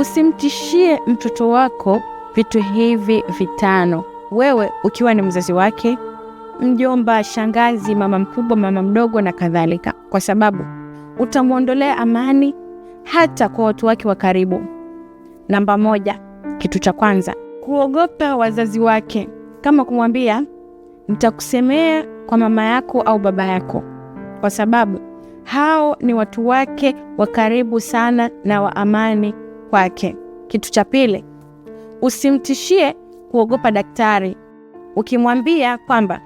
Usimtishie mtoto wako vitu hivi vitano, wewe ukiwa ni mzazi wake, mjomba, shangazi, mama mkubwa, mama mdogo na kadhalika, kwa sababu utamuondolea amani hata kwa watu wake wa karibu. Namba 1, kitu cha kwanza, kuogopa wazazi wake, kama kumwambia nitakusemea kwa mama yako au baba yako, kwa sababu hao ni watu wake wa karibu sana na wa amani kwake. Kitu cha pili, usimtishie kuogopa daktari, ukimwambia kwamba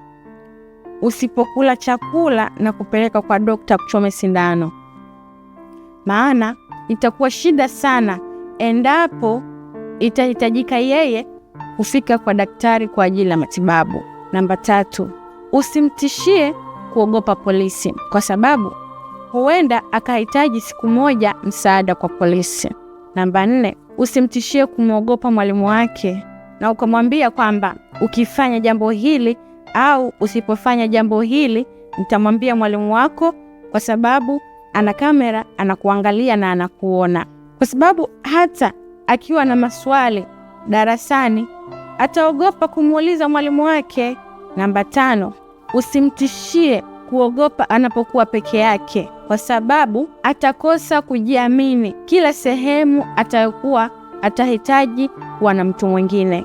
usipokula chakula na kupeleka kwa dokta kuchome sindano, maana itakuwa shida sana endapo itahitajika yeye kufika kwa daktari kwa ajili ya matibabu. Namba 3, usimtishie kuogopa polisi, kwa sababu huenda akahitaji siku moja msaada kwa polisi. Namba 4, usimtishie kumwogopa mwalimu wake na ukamwambia kwamba ukifanya jambo hili au usipofanya jambo hili nitamwambia mwalimu wako, kwa sababu ana kamera, anakuangalia na anakuona. Kwa sababu hata akiwa na maswali darasani ataogopa kumuuliza mwalimu wake. Namba 5, usimtishie kuogopa anapokuwa peke yake, kwa sababu atakosa kujiamini kila sehemu atayokuwa atahitaji kuwa na mtu mwingine.